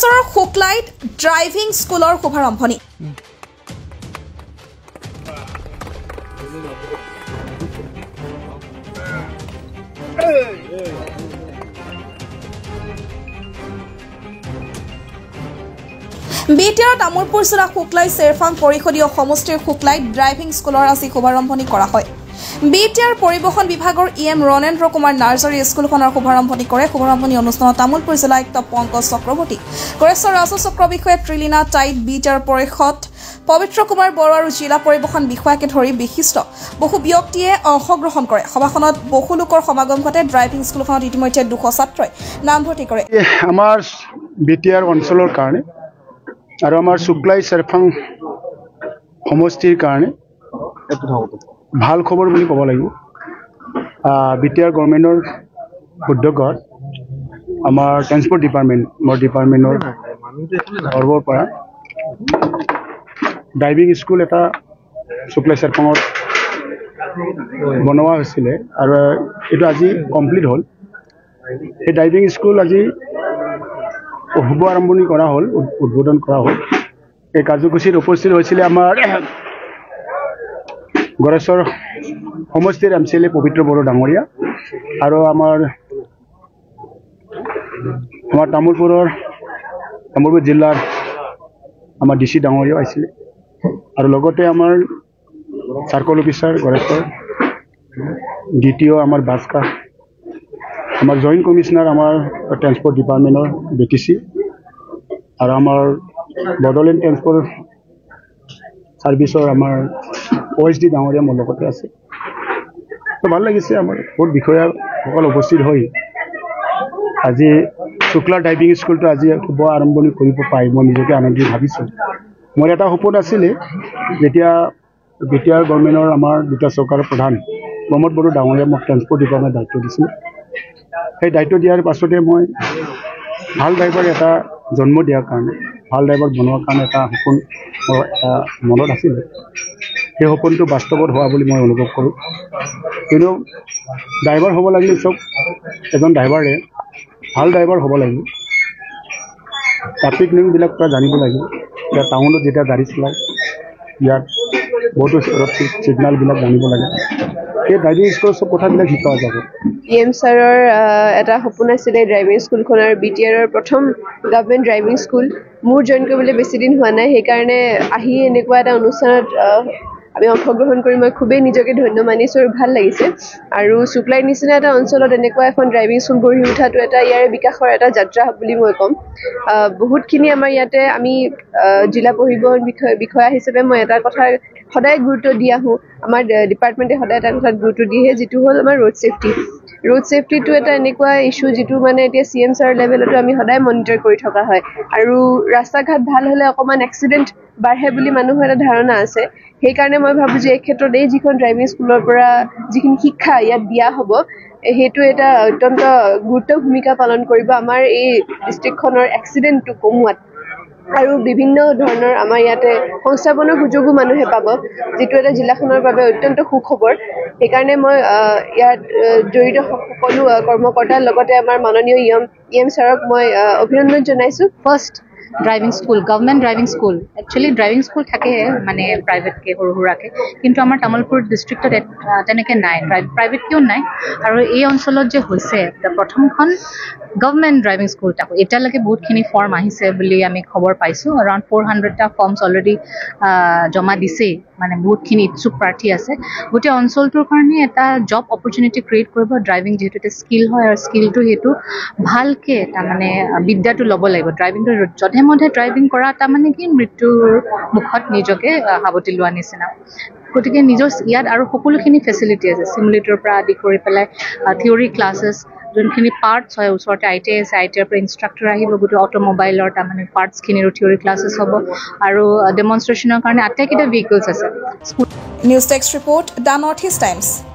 শুক্লাইত driving স্কুলৰ শুভাৰম্ভণি BTR Tamulpur জিলা শুক্লাই চেৰফাং পৰিষদীয় সমষ্টিৰ শুক্লাইত ড্ৰাইভিং স্কুলৰ আজি শুভাৰম্ভণি কৰা হয় বিটিআৰ পৰিবহণ বিভাগৰ ইএম ৰণেন্দ্ৰ কুমাৰ নাৰ্জাৰী স্কুলখনৰ শুভাৰম্ভণি কৰে শুভাৰম্ভণি অনুষ্ঠানত তামুলপুৰ জিলা আয়ুক্ত পংকজ চক্ৰৱৰ্তী গৰেশ্বৰ ৰাজু চক্ৰ বিষয়া ত্ৰিলীনা টাইট বিটিআৰ পৰিষদ পবিত্ৰ কুমাৰ বড়ো আৰু জিলা পৰিবহণ বিষয়াকে ধৰি বিশিষ্ট বহু ব্যক্তিয়ে অংশগ্ৰহণ কৰে সভাখনত বহু লোকৰ সমাগম ঘটে ড্ৰাইভিং স্কুলখনত ইতিমধ্যে 200 ছাত্ৰই নামভৰ্তি কৰে আমাৰ বিটিআৰ অঞ্চলৰ কাৰণে আৰু আমাৰ শুক্লাই চেৰফাং সমষ্টিৰ কাৰণে ভাল খবৰ বুলি ক'ব লাগিব বিটিআৰ গভৰ্ণমেণ্টৰ উদ্যোগত আমাৰ ট্ৰান্সপৰ্ট ডিপাৰ্টমেণ্টৰ তৰফৰ পৰা ড্ৰাইভিং স্কুল এটা শুক্লাই চেৰফাঙত বনোৱা হৈছিলে আৰু এইটো আজি কমপ্লিট হ'ল এই ড্ৰাইভিং স্কুল আজি শুভ আৰম্ভণি কৰা হ'ল উদ্বোধন কৰা হ'ল এই কাৰ্যসূচীত উপস্থিত হৈছিলে আমাৰ গৰেশ্বৰ সমষ্টিৰ এমচিএলএ পবিত্ৰ বড়ো ডাঙৰীয়া আৰু আমাৰ তামুলপুৰ জিলাৰ আমাৰ ডিচি ডাঙৰীয়াও আহিছিলে আৰু লগতে আমাৰ চাৰ্কল অফিচাৰ গৰেশ্বৰ দ্বিতীয় আমাৰ বাস্কা আমাৰ জইণ্ট কমিশনাৰ আমাৰ ট্ৰান্সপৰ্ট ডিপাৰ্টমেণ্টৰ বিটিচি আৰু আমাৰ বডোলেণ্ড ট্ৰান্সপৰ্ট ছাৰ্ভিচৰ আমাৰ OSD ডাঙৰীয়া মোৰ লগতে আছে তো ভাল লাগিছে আমাৰ বহুত বিষয়াসকল উপস্থিত হৈ আজি শুক্লা ড্ৰাইভিং স্কুলটো আজি শুভ আৰম্ভণি কৰিব পাই মই নিজকে আনন্দিত ভাবিছোঁ মোৰ এটা সপোন আছিলে যেতিয়া বিটিআৰ গভৰ্ণমেণ্টৰ আমাৰ দুটা চৰকাৰৰ প্ৰধান প্ৰমোদ বড়ো ডাঙৰীয়া মোক ট্ৰান্সপৰ্ট ডিপাৰ্টমেণ্টৰ দায়িত্ব দিছিল সেই দায়িত্ব দিয়াৰ পাছতে মই ভাল ড্ৰাইভাৰ এটা জন্ম দিয়াৰ কাৰণে ভাল ড্ৰাইভাৰ বনোৱাৰ কাৰণে এটা সপোন মনত আছিলে সেই সপোনটো বাস্তৱত হোৱা বুলি মই অনুভৱ কৰোঁ কিন্তু ড্ৰাইভাৰ হ'ব লাগিলে চব এজন ড্ৰাইভাৰে ভাল ড্ৰাইভাৰ হ'ব লাগিব ট্ৰাফিক নিয়মবিলাক পৰা জানিব লাগিব এতিয়া টাউনত যেতিয়া গাড়ী চলায় ইয়াত বহুতো ছিগনেলবিলাক জানিব লাগে এই ড্ৰাইভিং স্কুলৰ চব কথাবিলাক শিকোৱা যাব ইএম ছাৰৰ এটা সপোন আছিলে ড্ৰাইভিং স্কুলখনৰ বিটিআৰৰ প্ৰথম গভৰ্ণমেণ্ট ড্ৰাইভিং স্কুল মোৰ জইন কৰিবলৈ বেছি দিন হোৱা নাই সেইকাৰণে আহি এনেকুৱা এটা অনুষ্ঠানত আমি অংশগ্ৰহণ কৰি মই খুবেই নিজকে ধন্য মানিছোঁ আৰু ভাল লাগিছে আৰু শুক্লাইৰ নিচিনা এটা অঞ্চলত এনেকুৱা এখন ড্ৰাইভিং স্কুল গঢ়ি উঠাটো এটা ইয়াৰ বিকাশৰ এটা যাত্ৰা বুলি মই ক'ম বহুতখিনি আমাৰ ইয়াতে আমি জিলা পৰিবহণ বিষয়া হিচাপে মই এটা কথা সদায় গুৰুত্ব দি আহোঁ আমাৰ ডিপাৰ্টমেণ্টে সদায় এটা কথাত গুৰুত্ব দিয়ে যিটো হ'ল আমাৰ ৰোড ছেফটিটো এটা এনেকুৱা ইছ্যু যিটো মানে এতিয়া CM ছাৰ লেভেলতো আমি সদায় মনিটৰ কৰি থকা হয় আৰু ৰাস্তা ঘাট ভাল হ'লে অকণমান এক্সিডেণ্ট বাঢ়ে বুলি মানুহৰ এটা ধাৰণা আছে সেইকাৰণে মই ভাবোঁ যে এই ক্ষেত্ৰত এই যিখন ড্ৰাইভিং স্কুলৰ পৰা যিখিনি শিক্ষা ইয়াত দিয়া হ'ব সেইটো এটা অত্যন্ত গুৰুত্ব ভূমিকা পালন কৰিব আমাৰ এই ডিষ্ট্ৰিক্টখনৰ এক্সিডেণ্টটো কমোৱাত আৰু বিভিন্ন ধৰণৰ আমাৰ ইয়াতে সংস্থাপনৰ সুযোগো মানুহে পাব যিটো এটা জিলাখনৰ বাবে অত্যন্ত সুখবৰ সেইকাৰণে মই ইয়াত জড়িত সকলো কৰ্মকৰ্তাৰ লগতে আমাৰ মাননীয় ইএম ছাৰক মই অভিনন্দন জনাইছোঁ first driving school government driving school actually driving school থাকে মানে প্ৰাইভেটকৈ সৰু সুৰাকৈ কিন্তু আমাৰ তামুলপুৰ ডিষ্ট্ৰিক্টত তেনেকৈ নাই প্ৰাইভেটকৈও নাই আৰু এই অঞ্চলত যে হৈছে প্ৰথমখন গভৰ্ণমেণ্ট ড্ৰাইভিং স্কুল তাকো এতিয়ালৈকে বহুতখিনি ফৰ্ম আহিছে বুলি আমি খবৰ পাইছোঁ এৰাউণ্ড 400টা ফৰ্মছ অলৰেডি জমা দিছেই মানে বহুতখিনি ইচ্ছুক প্ৰাৰ্থী আছে গোটেই অঞ্চলটোৰ কাৰণে এটা জব অপৰচুনিটি ক্ৰিয়েট কৰিব ড্ৰাইভিং যিহেতু এটা স্কিল হয় আৰু স্কিলটো সেইটো ভালকৈ তাৰমানে বিদ্যাটো ল'ব লাগিব ড্ৰাইভিংটো যধে মধে ড্ৰাইভিং কৰা তাৰমানে কি মৃত্যুৰ মুখত নিজকে সাৱটি লোৱা নিচিনা গতিকে নিজৰ ইয়াত আৰু সকলোখিনি ফেচিলিটি আছে চিমুলেটৰৰ পৰা আদি কৰি পেলাই থিয়ৰী ক্লাছেছ যোনখিনি পাৰ্টছ হয় ওচৰতে ITI আছে ITIৰ পৰা ইনষ্ট্ৰাক্টৰ আহিব গোটেই অট'মোবাইলৰ তাৰমানে পাৰ্টছখিনিৰো থিয়ৰী ক্লাছেছ হ'ব আৰু ডেমনষ্ট্ৰেশ্যনৰ কাৰণে আটাইকেইটা ভেহিকলছ আছে news desk report the north east times